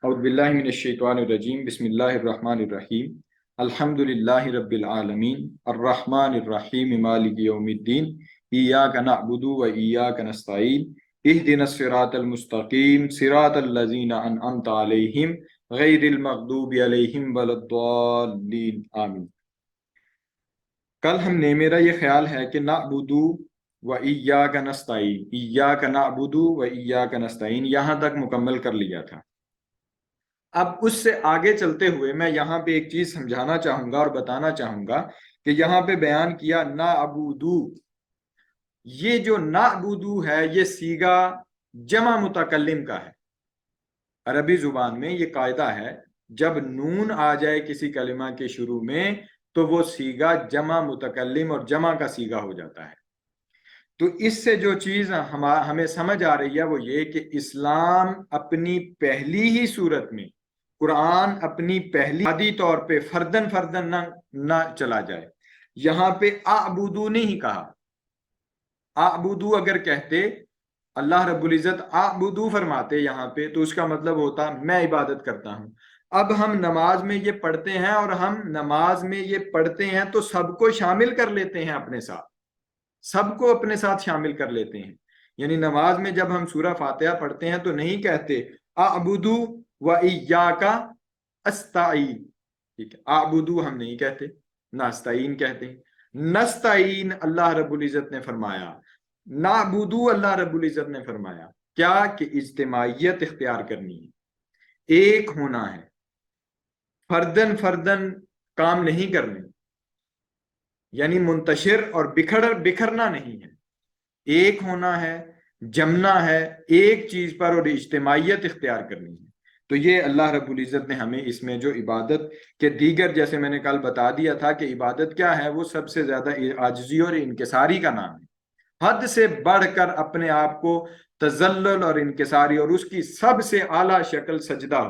اعوذ باللہ من الشیطان الرجیم بسم اللہ الرحمن الرحیم الحمد للہ رب العالمین الرحمن الرحیم مالک یوم الدین ایاک نعبد و ایاک نستعین اہدنا الصراط المستقیم صراط الذین انعمت علیہم غیر المغضوب علیہم ولا الضالین آمین۔ کل ہم نے، میرا یہ خیال ہے کہ نعبد و ایاک نستعین، ایاک نعبد و ایاک نستعین یہاں تک مکمل کر لیا تھا۔ اب اس سے آگے چلتے ہوئے میں یہاں پہ ایک چیز سمجھانا چاہوں گا اور بتانا چاہوں گا کہ یہاں پہ بیان کیا نعبدو، یہ جو نعبدو ہے یہ صیغہ جمع متکلم کا ہے۔ عربی زبان میں یہ قاعدہ ہے، جب نون آ جائے کسی کلمہ کے شروع میں تو وہ صیغہ جمع متکلم اور جمع کا صیغہ ہو جاتا ہے۔ تو اس سے جو چیز ہمیں سمجھ آ رہی ہے وہ یہ کہ اسلام اپنی پہلی ہی صورت میں، قرآن اپنی پہلی عادی طور پہ فردن نہ چلا جائے۔ یہاں پہ اعبدو نہیں کہا۔ اعبدو اگر کہتے، اللہ رب العزت اعبدو فرماتے یہاں پہ، تو اس کا مطلب ہوتا میں عبادت کرتا ہوں۔ اب ہم نماز میں یہ پڑھتے ہیں اور ہم نماز میں یہ پڑھتے ہیں تو سب کو شامل کر لیتے ہیں، اپنے ساتھ سب کو اپنے ساتھ شامل کر لیتے ہیں۔ یعنی نماز میں جب ہم سورہ فاتحہ پڑھتے ہیں تو نہیں کہتے اعبدو و ایاک استعین، ٹھیک ہے، اعبدو ہم نہیں کہتے، نستعین کہتے ہیں۔ نستعین اللہ رب العزت نے فرمایا، نعبدو اللہ رب العزت نے فرمایا کیا کہ اجتماعیت اختیار کرنی ہے، ایک ہونا ہے، فردن کام نہیں کرنے، یعنی منتشر اور بکھرنا نہیں ہے، ایک ہونا ہے، جمنا ہے ایک چیز پر اور اجتماعیت اختیار کرنی ہے۔ تو یہ اللہ رب العزت نے ہمیں اس میں جو عبادت کے دیگر، جیسے میں نے کل بتا دیا تھا کہ عبادت کیا ہے، وہ سب سے زیادہ عاجزی اور انکساری کا نام ہے، حد سے بڑھ کر اپنے آپ کو تذلل اور انکساری، اور اس کی سب سے اعلیٰ شکل سجدہ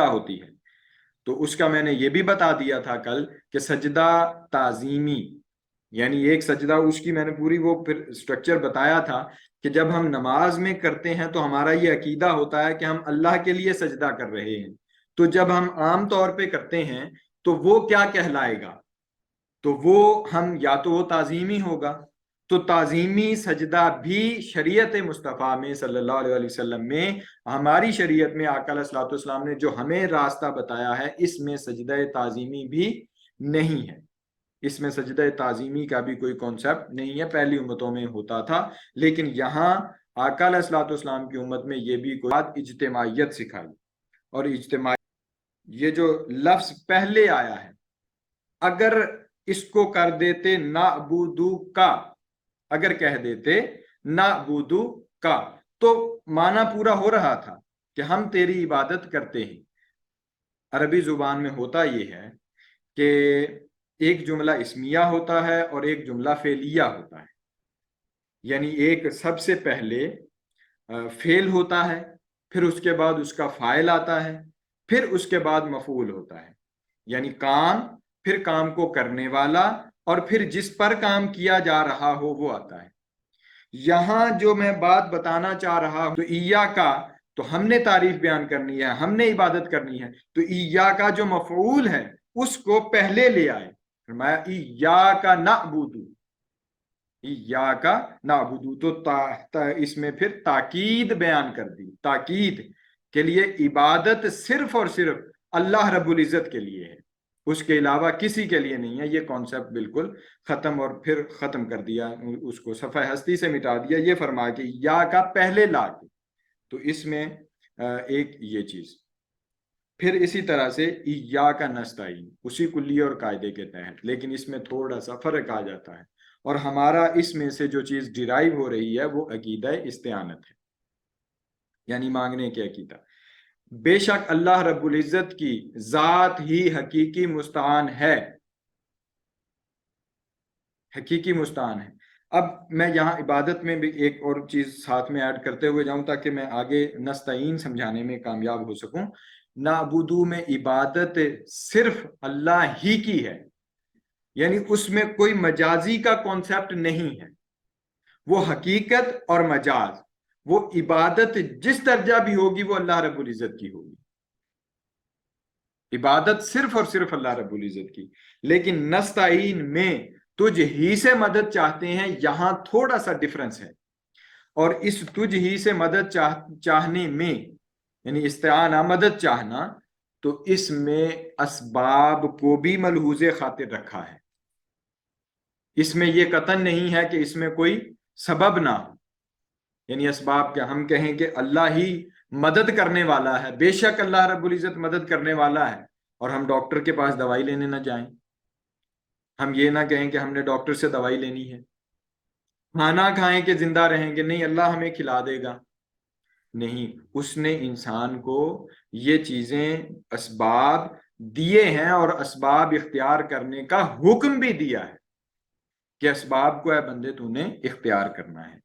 ہوتی ہے۔ تو اس کا میں نے یہ بھی بتا دیا تھا کل کہ سجدہ تعظیمی، یعنی ایک سجدہ، اس کی میں نے پوری وہ پھر سٹرکچر بتایا تھا کہ جب ہم نماز میں کرتے ہیں تو ہمارا یہ عقیدہ ہوتا ہے کہ ہم اللہ کے لیے سجدہ کر رہے ہیں۔ تو جب ہم عام طور پہ کرتے ہیں تو وہ کیا کہلائے گا، تو وہ ہم یا تو وہ تعظیمی ہوگا۔ تو تعظیمی سجدہ بھی شریعت مصطفیٰ میں صلی اللہ علیہ وسلم میں، ہماری شریعت میں آقا علیہ الصلوۃ والسلام نے جو ہمیں راستہ بتایا ہے، اس میں سجدہ تعظیمی بھی نہیں ہے، اس میں سجدہ تعظیمی کا بھی کوئی کانسیپٹ نہیں ہے۔ پہلی امتوں میں ہوتا تھا، لیکن یہاں آقا علیہ الصلوۃ والسلام کی امت میں یہ بھی کوئی بات اجتماعیت سکھائی، اور یہ جو لفظ پہلے آیا ہے، اگر اس کو کر دیتے نعبدو کا، اگر کہہ دیتے نعبدو کا، تو معنی پورا ہو رہا تھا کہ ہم تیری عبادت کرتے ہیں۔ عربی زبان میں ہوتا یہ ہے کہ ایک جملہ اسمیہ ہوتا ہے اور ایک جملہ فعلیہ ہوتا ہے، یعنی ایک سب سے پہلے فعل ہوتا ہے، پھر اس کے بعد اس کا فاعل آتا ہے، پھر اس کے بعد مفعول ہوتا ہے، یعنی کام، پھر کام کو کرنے والا، اور پھر جس پر کام کیا جا رہا ہو وہ آتا ہے۔ یہاں جو میں بات بتانا چاہ رہا ہوں، تو ایاکا، تو ہم نے تعریف بیان کرنی ہے، ہم نے عبادت کرنی ہے، تو ایاکا جو مفعول ہے اس کو پہلے لے آئے، فرمایا ایاکا نعبدو، ایاکا نعبدو، تو اس میں پھر تاکید بیان کر دی، تاکید کے لیے عبادت صرف اور صرف اللہ رب العزت کے لیے ہے، اس کے علاوہ کسی کے لیے نہیں ہے۔ یہ کانسیپٹ بالکل ختم، اور پھر ختم کر دیا، اس کو صفحہ ہستی سے مٹا دیا، یہ فرما کہ یا کا پہلے لا کے۔ تو اس میں ایک یہ چیز، پھر اسی طرح سے ایاک نستعین، اسی کلی اور قاعدے کے تحت، لیکن اس میں تھوڑا سا فرق آ جاتا ہے، اور ہمارا اس میں سے جو چیز ڈیرائیو ہو رہی ہے وہ عقیدہ استعانت ہے، یعنی مانگنے کے عقیدہ۔ بے شک اللہ رب العزت کی ذات ہی حقیقی مستعان ہے، حقیقی مستعان ہے۔ اب میں یہاں عبادت میں بھی ایک اور چیز ساتھ میں ایڈ کرتے ہوئے جاؤں تاکہ میں آگے نستعین سمجھانے میں کامیاب ہو سکوں۔ نعبدو میں عبادت صرف اللہ ہی کی ہے، یعنی اس میں کوئی مجازی کا کانسیپٹ نہیں ہے، وہ حقیقت اور مجاز، وہ عبادت جس درجہ بھی ہوگی وہ اللہ رب العزت کی ہوگی، عبادت صرف اور صرف اللہ رب العزت کی. لیکن نستعین میں تجھ ہی سے مدد چاہتے ہیں، یہاں تھوڑا سا ڈفرنس ہے. اور اس تجھ ہی سے مدد چاہنے میں، یعنی استعانہ مدد چاہنا، تو اس میں اسباب کو بھی ملحوظ خاطر رکھا ہے. اس میں یہ قطعاً نہیں ہے کہ اس میں کوئی سبب نہ ہو. یعنی اسباب کیا، ہم کہیں کہ اللہ ہی مدد کرنے والا ہے، بے شک اللہ رب العزت مدد کرنے والا ہے، اور ہم ڈاکٹر کے پاس دوائی لینے نہ جائیں. ہم یہ نہ کہیں کہ ہم نے ڈاکٹر سے دوائی لینی ہے. کھانا کھائیں کہ زندہ رہیں گے، نہیں اللہ ہمیں کھلا دے گا. نہیں، اس نے انسان کو یہ چیزیں اسباب دیے ہیں اور اسباب اختیار کرنے کا حکم بھی دیا ہے کہ اسباب کو اے بندے تو نے اختیار کرنا ہے.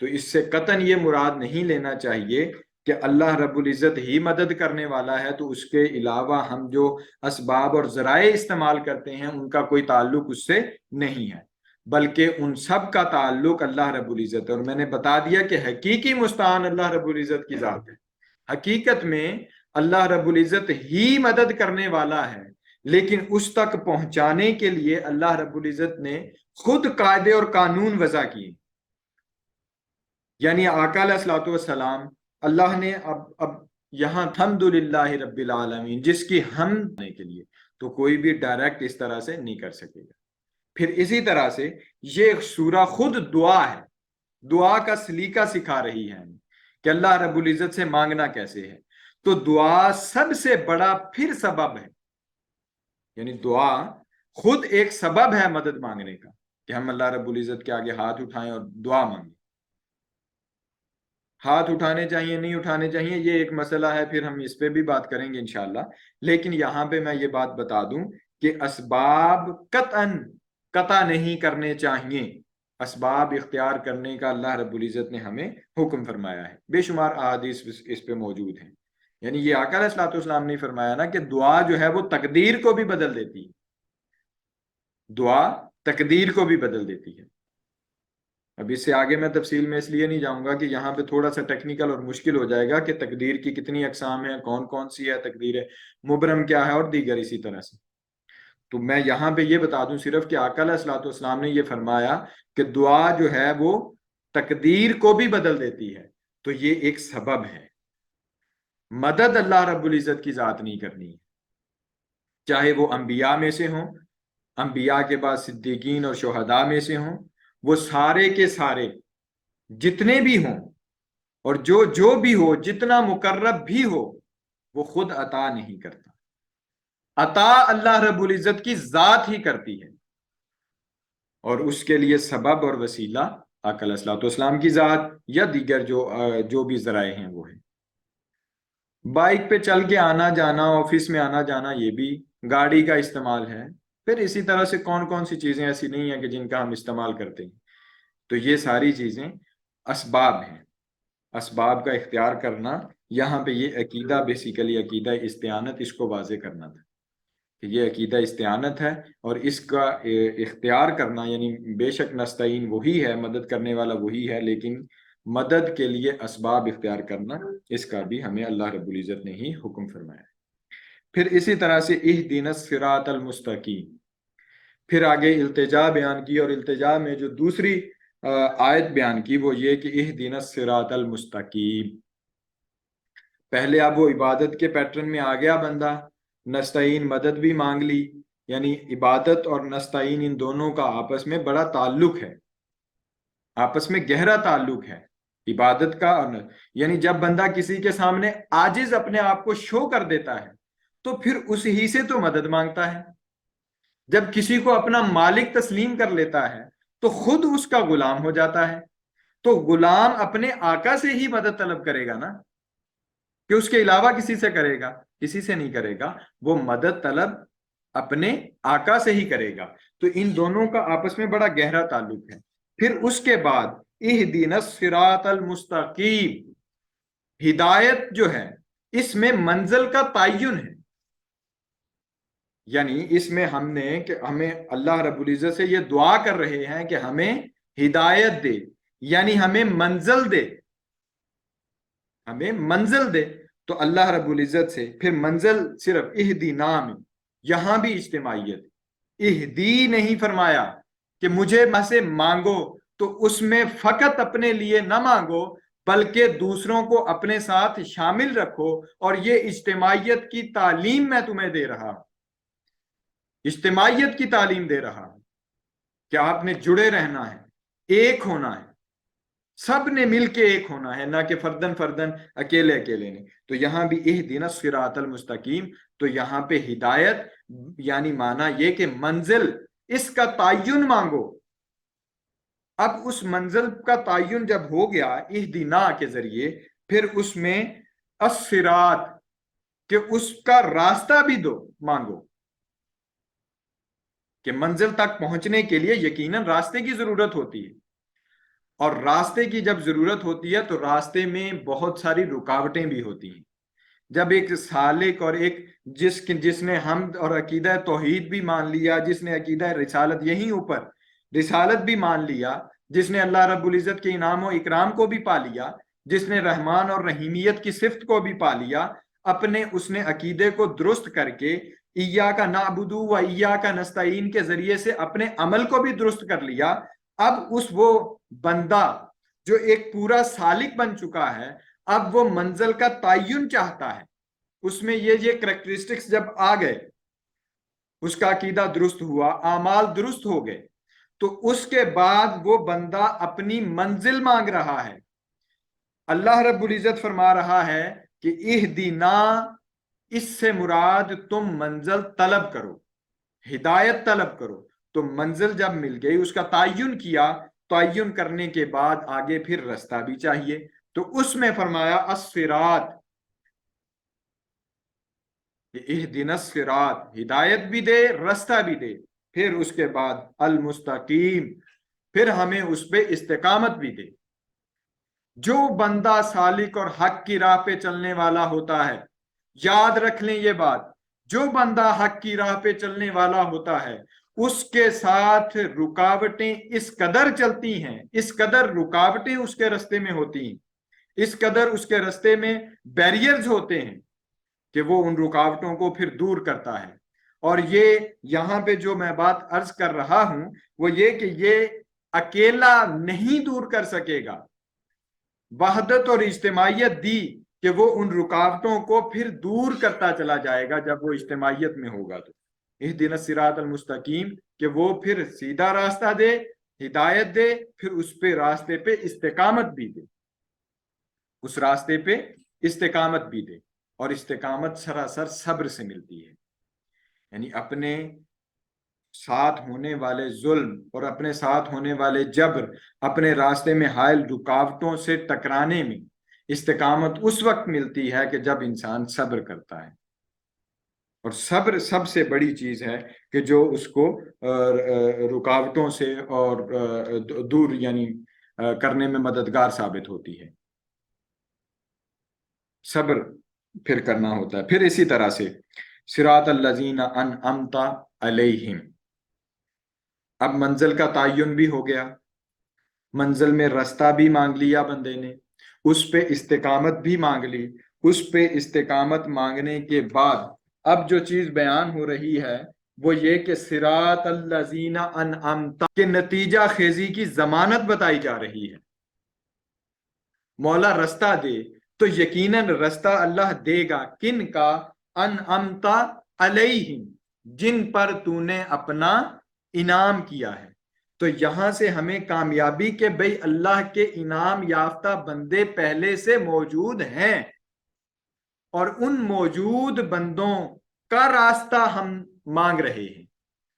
تو اس سے قطعاً یہ مراد نہیں لینا چاہیے کہ اللہ رب العزت ہی مدد کرنے والا ہے تو اس کے علاوہ ہم جو اسباب اور ذرائع استعمال کرتے ہیں ان کا کوئی تعلق اس سے نہیں ہے، بلکہ ان سب کا تعلق اللہ رب العزت ہے. اور میں نے بتا دیا کہ حقیقی مستعان اللہ رب العزت کی ذات ہے. حقیقت میں اللہ رب العزت ہی مدد کرنے والا ہے، لیکن اس تک پہنچانے کے لیے اللہ رب العزت نے خود قاعدے اور قانون وضع کیے. یعنی آقا علیہ الصلوۃ والسلام، اللہ نے اب یہاں الحمدللہ رب العالمین جس کی حمد کے لیے، تو کوئی بھی ڈائریکٹ اس طرح سے نہیں کر سکے گا. پھر اسی طرح سے یہ سورہ خود دعا ہے، دعا کا سلیقہ سکھا رہی ہے کہ اللہ رب العزت سے مانگنا کیسے ہے. تو دعا سب سے بڑا پھر سبب ہے، یعنی دعا خود ایک سبب ہے مدد مانگنے کا، کہ ہم اللہ رب العزت کے آگے ہاتھ اٹھائیں اور دعا مانگیں. ہاتھ اٹھانے چاہیے نہیں اٹھانے چاہیے یہ ایک مسئلہ ہے، پھر ہم اس پہ بھی بات کریں گے انشاءاللہ. لیکن یہاں پہ میں یہ بات بتا دوں کہ اسباب قطع نہیں کرنے چاہیے. اسباب اختیار کرنے کا اللہ رب العزت نے ہمیں حکم فرمایا ہے. بے شمار احادیث اس پہ موجود ہیں. یعنی یہ آقا علیہ الصلوۃ والسلام نے فرمایا نا کہ دعا جو ہے وہ تقدیر کو بھی بدل دیتی ہے، دعا تقدیر کو بھی بدل دیتی ہے. اب اس سے آگے میں تفصیل میں اس لیے نہیں جاؤں گا کہ یہاں پہ تھوڑا سا ٹیکنیکل اور مشکل ہو جائے گا کہ تقدیر کی کتنی اقسام ہیں، کون کون سی ہے تقدیر، مبرم کیا ہے اور دیگر اسی طرح سے. تو میں یہاں پہ یہ بتا دوں صرف کہ آقا علیہ الصلوۃ والسلام نے یہ فرمایا کہ دعا جو ہے وہ تقدیر کو بھی بدل دیتی ہے. تو یہ ایک سبب ہے. مدد اللہ رب العزت کی ذات نہیں کرنی ہے، چاہے وہ انبیاء میں سے ہوں، انبیاء کے بعد صدیقین اور شہداء میں سے ہوں، وہ سارے کے سارے جتنے بھی ہوں اور جو بھی ہو، جتنا مقرب بھی ہو، وہ خود عطا نہیں کرتا. عطا اللہ رب العزت کی ذات ہی کرتی ہے، اور اس کے لیے سبب اور وسیلہ آقا علیہ الصلوۃ والسلام کی ذات یا دیگر جو بھی ذرائع ہیں وہ ہے. بائک پہ چل کے آنا جانا، آفس میں آنا جانا، یہ بھی گاڑی کا استعمال ہے. پھر اسی طرح سے کون کون سی چیزیں ایسی نہیں ہیں کہ جن کا ہم استعمال کرتے ہیں. تو یہ ساری چیزیں اسباب ہیں. اسباب کا اختیار کرنا، یہاں پہ یہ عقیدہ بیسیکلی عقیدہ استعانت، اس کو واضح کرنا تھا کہ یہ عقیدہ استعانت ہے، اور اس کا اختیار کرنا یعنی بے شک نستعین وہی ہے، مدد کرنے والا وہی ہے، لیکن مدد کے لیے اسباب اختیار کرنا اس کا بھی ہمیں اللہ رب العزت نے ہی حکم فرمایا. پھر اسی طرح سے اہدنا الصراط المستقیم، پھر آگے التجا بیان کی، اور التجا میں جو دوسری آیت بیان کی وہ یہ کہ اہدنا الصراط المستقیم. پہلے اب وہ عبادت کے پیٹرن میں آ گیا بندہ، نستعین مدد بھی مانگ لی. یعنی عبادت اور نستعین ان دونوں کا آپس میں بڑا تعلق ہے، آپس میں گہرا تعلق ہے عبادت کا. اور یعنی جب بندہ کسی کے سامنے عاجز اپنے آپ کو شو کر دیتا ہے تو پھر اس ہی سے تو مدد مانگتا ہے. جب کسی کو اپنا مالک تسلیم کر لیتا ہے تو خود اس کا غلام ہو جاتا ہے. تو غلام اپنے آقا سے ہی مدد طلب کرے گا نا، کہ اس کے علاوہ کسی سے کرے گا؟ کسی سے نہیں کرے گا، وہ مدد طلب اپنے آقا سے ہی کرے گا. تو ان دونوں کا آپس میں بڑا گہرا تعلق ہے. پھر اس کے بعد اہدنا الصراط المستقیم، ہدایت جو ہے اس میں منزل کا تعین ہے. یعنی اس میں ہم نے کہ ہمیں اللہ رب العزت سے یہ دعا کر رہے ہیں کہ ہمیں ہدایت دے، یعنی ہمیں منزل دے. ہمیں منزل دے. تو اللہ رب العزت سے پھر منزل صرف اہدینا میں، یہاں بھی اجتماعیت. اہدی نہیں فرمایا کہ مجھے سے مانگو، تو اس میں فقط اپنے لیے نہ مانگو بلکہ دوسروں کو اپنے ساتھ شامل رکھو. اور یہ اجتماعیت کی تعلیم میں تمہیں دے رہا ہوں، اجتماعیت کی تعلیم دے رہا ہوں کہ آپ نے جڑے رہنا ہے، ایک ہونا ہے، سب نے مل کے ایک ہونا ہے، نہ کہ فردن فردن، اکیلے اکیلے نے. تو یہاں بھی اہدنا الصراط المستقیم، تو یہاں پہ ہدایت یعنی معنی یہ کہ منزل، اس کا تعین مانگو. اب اس منزل کا تعین جب ہو گیا اہدنا کے ذریعے، پھر اس میں الصراط کہ اس کا راستہ بھی دو، مانگو کہ منزل تک پہنچنے کے لیے یقیناً راستے کی ضرورت ہوتی ہے. اور راستے کی جب ضرورت ہوتی ہے تو راستے میں بہت ساری رکاوٹیں بھی ہوتی ہیں. جب ایک سالک اور ایک جس نے حمد اور عقیدہ توحید بھی مان لیا، جس نے عقیدہ رسالت، یہیں اوپر رسالت بھی مان لیا، جس نے اللہ رب العزت کے انعام و اکرام کو بھی پا لیا، جس نے رحمان اور رحیمیت کی صفت کو بھی پا لیا، اس نے عقیدے کو درست کر کے ایاک نعبد و ایاک نستعین کے ذریعے سے اپنے عمل کو بھی درست کر لیا. اب وہ بندہ جو ایک پورا سالک بن چکا ہے، اب وہ منزل کا تعین چاہتا ہے. اس میں یہ کریکٹرسٹکس جب آ گئے، اس کا عقیدہ درست ہوا، اعمال درست ہو گئے، تو اس کے بعد وہ بندہ اپنی منزل مانگ رہا ہے. اللہ رب العزت فرما رہا ہے کہ اہدنا، اس سے مراد تم منزل طلب کرو، ہدایت طلب کرو. تو منزل جب مل گئی، اس کا تعین کیا، تعین کرنے کے بعد آگے پھر رستہ بھی چاہیے. تو اس میں فرمایا الصراط، اہدنا الصراط، ہدایت بھی دے، رستہ بھی دے. پھر اس کے بعد المستقیم، پھر ہمیں اس پہ استقامت بھی دے. جو بندہ سالک اور حق کی راہ پہ چلنے والا ہوتا ہے، یاد رکھ لیں یہ بات، جو بندہ حق کی راہ پہ چلنے والا ہوتا ہے، اس کے ساتھ رکاوٹیں اس قدر چلتی ہیں، اس قدر رکاوٹیں اس کے رستے میں ہوتی ہیں، اس قدر اس کے رستے میں بیریئرز ہوتے ہیں کہ وہ ان رکاوٹوں کو پھر دور کرتا ہے. اور یہ یہاں پہ جو میں بات عرض کر رہا ہوں وہ یہ کہ یہ اکیلا نہیں دور کر سکے گا. وحدت اور اجتماعیت دی کہ وہ ان رکاوٹوں کو پھر دور کرتا چلا جائے گا جب وہ اجتماعیت میں ہوگا. تو اہدنا الصراط المستقیم کہ وہ پھر سیدھا راستہ دے، ہدایت دے، پھر اس پہ راستے پہ استقامت بھی دے، اس راستے پہ استقامت بھی دے. اور استقامت سراسر صبر سے ملتی ہے، یعنی اپنے ساتھ ہونے والے ظلم اور اپنے ساتھ ہونے والے جبر، اپنے راستے میں حائل رکاوٹوں سے ٹکرانے میں استقامت اس وقت ملتی ہے کہ جب انسان صبر کرتا ہے. اور صبر سب سے بڑی چیز ہے کہ جو اس کو رکاوٹوں سے اور دور یعنی کرنے میں مددگار ثابت ہوتی ہے. صبر پھر کرنا ہوتا ہے. پھر اسی طرح سے صراط الذین انعمت علیہم، اب منزل کا تعین بھی ہو گیا، منزل میں رستہ بھی مانگ لیا بندے نے، اس پہ استقامت بھی مانگ لی. اس پہ استقامت مانگنے کے بعد اب جو چیز بیان ہو رہی ہے وہ یہ کہ صراط الذین انعمت کے نتیجہ خیزی کی ضمانت بتائی جا رہی ہے. مولا رستہ دے تو یقیناً رستہ اللہ دے گا کن کا؟ انعمت علیہم، جن پر تو نے اپنا انعام کیا ہے. تو یہاں سے ہمیں کامیابی کے بھئی اللہ کے انعام یافتہ بندے پہلے سے موجود ہیں، اور ان موجود بندوں کا راستہ ہم مانگ رہے ہیں،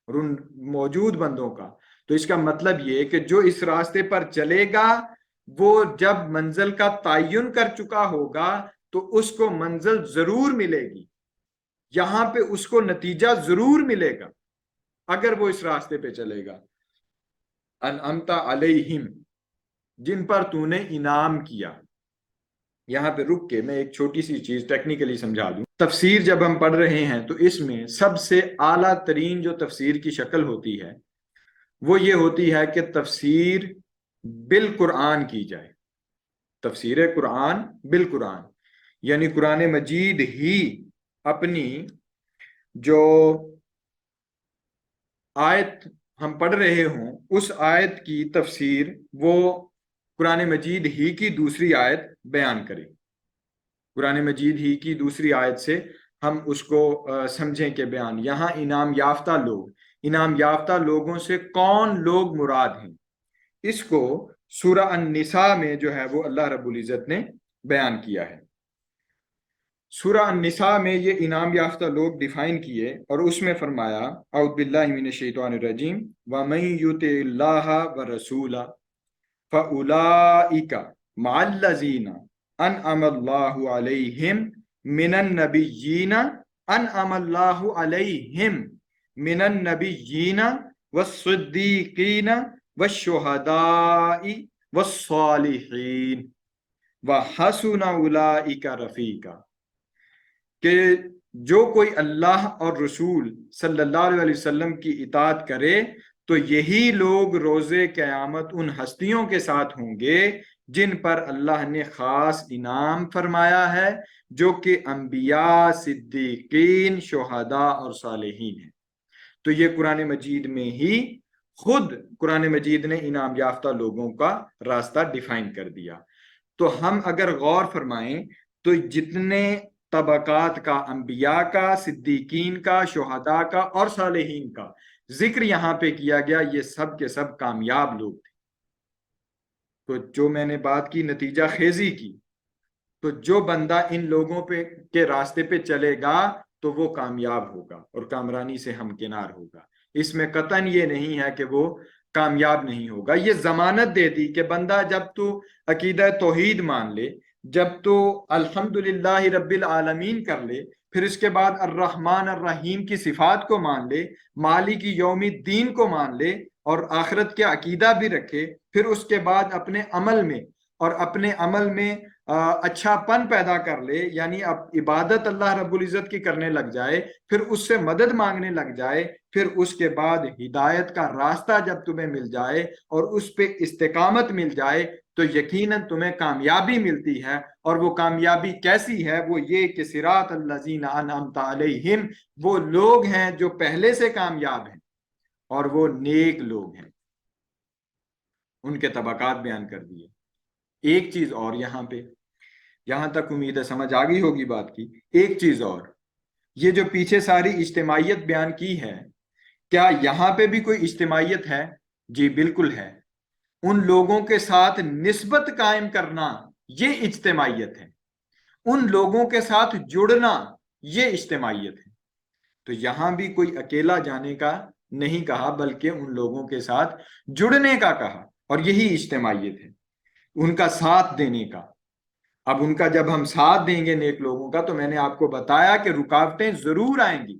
اور ان موجود بندوں کا. تو اس کا مطلب یہ کہ جو اس راستے پر چلے گا وہ جب منزل کا تعین کر چکا ہوگا تو اس کو منزل ضرور ملے گی، یہاں پہ اس کو نتیجہ ضرور ملے گا اگر وہ اس راستے پہ چلے گا. انعمت علیہم، جن پر تو نے انعام کیا. یہاں پہ رک کے میں ایک چھوٹی سی چیز ٹیکنیکلی سمجھا دوں. تفسیر جب ہم پڑھ رہے ہیں تو اس میں سب سے اعلیٰ ترین جو تفسیر کی شکل ہوتی ہے وہ یہ ہوتی ہے کہ تفسیر بالقرآن کی جائے. تفسیر قرآن بالقرآن، یعنی قرآن مجید ہی اپنی جو آیت ہم پڑھ رہے ہوں اس آیت کی تفسیر وہ قرآن مجید ہی کی دوسری آیت بیان کرے، قرآن مجید ہی کی دوسری آیت سے ہم اس کو سمجھیں کہ بیان یہاں انعام یافتہ لوگوں سے کون لوگ مراد ہیں، اس کو سورہ النساء میں جو ہے وہ اللہ رب العزت نے بیان کیا ہے۔ سورہ النساء میں یہ انعام یافتہ لوگ ڈیفائن کیے اور اس میں فرمایا اعوذ باللہ من الشیطان الرجیم وَمَن يُطِعِ اللَّهَ وَرَسُولَهُ فَأُولَٰئِكَ مَعَ الَّذِينَ أَنْعَمَ اللَّهُ عَلَيْهِمْ مِنَ النَّبِيِّينَ وَالصِّدِّيقِينَ وَالشُّهَدَاءِ وَالصَّالِحِينَ وَحَسُنَ أُولَٰئِكَ رَفِيقًا، کہ جو کوئی اللہ اور رسول صلی اللہ علیہ وسلم کی اطاعت کرے تو یہی لوگ روز قیامت ان ہستیوں کے ساتھ ہوں گے جن پر اللہ نے خاص انعام فرمایا ہے، جو کہ انبیاء، صدیقین، شہداء اور صالحین ہیں۔ تو یہ قرآن مجید میں ہی خود قرآن مجید نے انعام یافتہ لوگوں کا راستہ ڈیفائن کر دیا۔ تو ہم اگر غور فرمائیں تو جتنے طبقات کا، انبیاء کا، صدیقین کا، شہداء کا اور صالحین کا ذکر یہاں پہ کیا گیا، یہ سب کے سب کامیاب لوگ تھے۔ تو جو میں نے بات کی نتیجہ خیزی کی، تو جو بندہ ان لوگوں پہ کے راستے پہ چلے گا تو وہ کامیاب ہوگا اور کامرانی سے ہمکنار ہوگا۔ اس میں قطعاً یہ نہیں ہے کہ وہ کامیاب نہیں ہوگا۔ یہ ضمانت دے دی کہ بندہ جب تو عقیدہ توحید مان لے، جب تو الحمدللہ رب العالمین کر لے، پھر اس کے بعد الرحمن الرحیم کی صفات کو مان لے، مالک یوم الدین کو مان لے اور آخرت کے عقیدہ بھی رکھے، پھر اس کے بعد اپنے عمل میں اچھا پن پیدا کر لے، یعنی اب عبادت اللہ رب العزت کی کرنے لگ جائے، پھر اس سے مدد مانگنے لگ جائے، پھر اس کے بعد ہدایت کا راستہ جب تمہیں مل جائے اور اس پہ استقامت مل جائے تو یقیناً تمہیں کامیابی ملتی ہے۔ اور وہ کامیابی کیسی ہے؟ وہ یہ کہ صراط الذین انعمت علیہم، وہ لوگ ہیں جو پہلے سے کامیاب ہیں اور وہ نیک لوگ ہیں۔ ان کے طبقات بیان کر دیے۔ ایک چیز اور یہاں تک امید ہے سمجھ آ گئی ہوگی بات کی۔ ایک چیز اور، یہ جو پیچھے ساری اجتماعیت بیان کی ہے، کیا یہاں پہ بھی کوئی اجتماعیت ہے؟ جی بالکل ہے۔ ان لوگوں کے ساتھ نسبت قائم کرنا یہ اجتماعیت ہے، ان لوگوں کے ساتھ جڑنا یہ اجتماعیت ہے۔ تو یہاں بھی کوئی اکیلا جانے کا نہیں کہا بلکہ ان لوگوں کے ساتھ جڑنے کا کہا، اور یہی اجتماعیت ہے، ان کا ساتھ دینے کا۔ اب ان کا جب ہم ساتھ دیں گے نیک لوگوں کا، تو میں نے آپ کو بتایا کہ رکاوٹیں ضرور آئیں گی،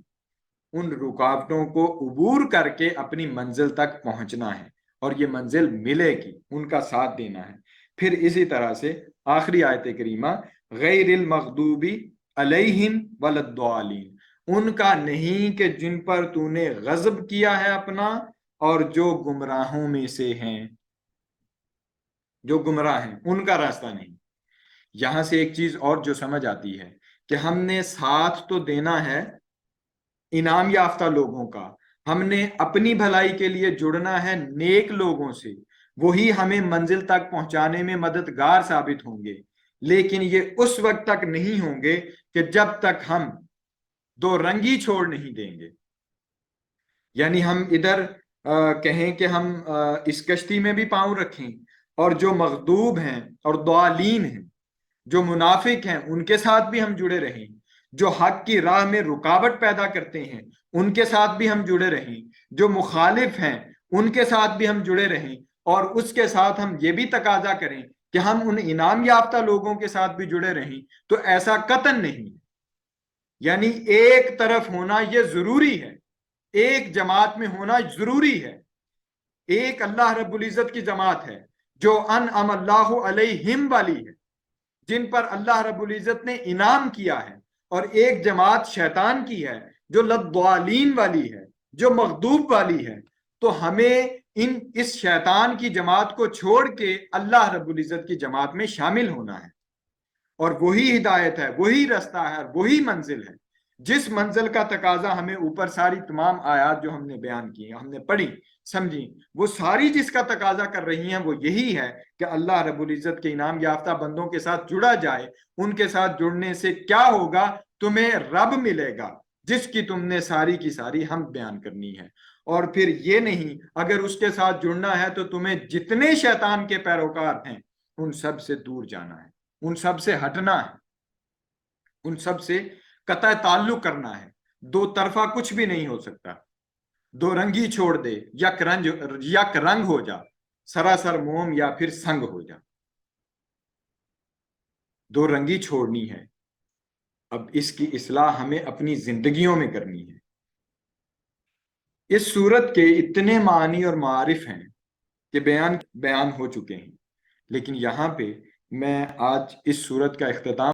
ان رکاوٹوں کو عبور کر کے اپنی منزل تک پہنچنا ہے، اور یہ منزل ملے گی، ان کا ساتھ دینا ہے۔ پھر اسی طرح سے آخری آیت کریمہ غیر المغضوب علیہم ولا الضالین، ان کا نہیں کہ جن پر تو نے غضب کیا ہے اپنا اور جو گمراہوں میں سے ہیں، جو گمراہ ہیں ان کا راستہ نہیں۔ یہاں سے ایک چیز اور جو سمجھ آتی ہے کہ ہم نے ساتھ تو دینا ہے انعام یافتہ لوگوں کا، ہم نے اپنی بھلائی کے لیے جڑنا ہے نیک لوگوں سے، وہی ہمیں منزل تک پہنچانے میں مددگار ثابت ہوں گے، لیکن یہ اس وقت تک نہیں ہوں گے کہ جب تک ہم دو رنگی چھوڑ نہیں دیں گے۔ یعنی ہم ادھر کہیں کہ ہم اس کشتی میں بھی پاؤں رکھیں اور جو مغضوب ہیں اور ضالین ہیں، جو منافق ہیں، ان کے ساتھ بھی ہم جڑے رہیں، جو حق کی راہ میں رکاوٹ پیدا کرتے ہیں ان کے ساتھ بھی ہم جڑے رہیں، جو مخالف ہیں ان کے ساتھ بھی ہم جڑے رہیں، اور اس کے ساتھ ہم یہ بھی تقاضا کریں کہ ہم ان انعام یافتہ لوگوں کے ساتھ بھی جڑے رہیں۔ تو ایسا قطعاً نہیں، یعنی ایک طرف ہونا یہ ضروری ہے، ایک جماعت میں ہونا ضروری ہے۔ ایک اللہ رب العزت کی جماعت ہے جو انعم اللہ علیہم والی ہے، جن پر اللہ رب العزت نے انعام کیا ہے، اور ایک جماعت شیطان کی ہے جو لضالین والی ہے، جو مغضوب والی ہے۔ تو ہمیں اس شیطان کی جماعت کو چھوڑ کے اللہ رب العزت کی جماعت میں شامل ہونا ہے، اور وہی ہدایت ہے، وہی رستہ ہے، وہی منزل ہے۔ جس منزل کا تقاضا ہمیں اوپر ساری تمام آیات جو ہم نے بیان کی، ہم نے پڑھی سمجھی، وہ ساری جس کا تقاضا کر رہی ہیں وہ یہی ہے کہ اللہ رب العزت کے انعام یافتہ بندوں کے ساتھ جڑا جائے۔ ان کے ساتھ جڑنے سے کیا ہوگا؟ تمہیں رب ملے گا جس کی تم نے ساری کی ساری حمد بیان کرنی ہے۔ اور پھر یہ نہیں، اگر اس کے ساتھ جڑنا ہے تو تمہیں جتنے شیطان کے پیروکار ہیں ان سب سے دور جانا ہے، ان سب سے ہٹنا ہے، ان سب سے قطع تعلق کرنا ہے۔ دو طرفہ کچھ بھی نہیں ہو سکتا۔ دو رنگی چھوڑ دے، یک رنگ ہو جا، سراسر موم یا پھر سنگ ہو جا۔ دو رنگی چھوڑنی ہے۔ اب اس کی اصلاح ہمیں اپنی زندگیوں میں کرنی ہے۔ اس صورت کے اتنے معنی اور معارف ہیں کہ بیان ہو چکے ہیں، لیکن یہاں پہ میں آج اس صورت کا اختتام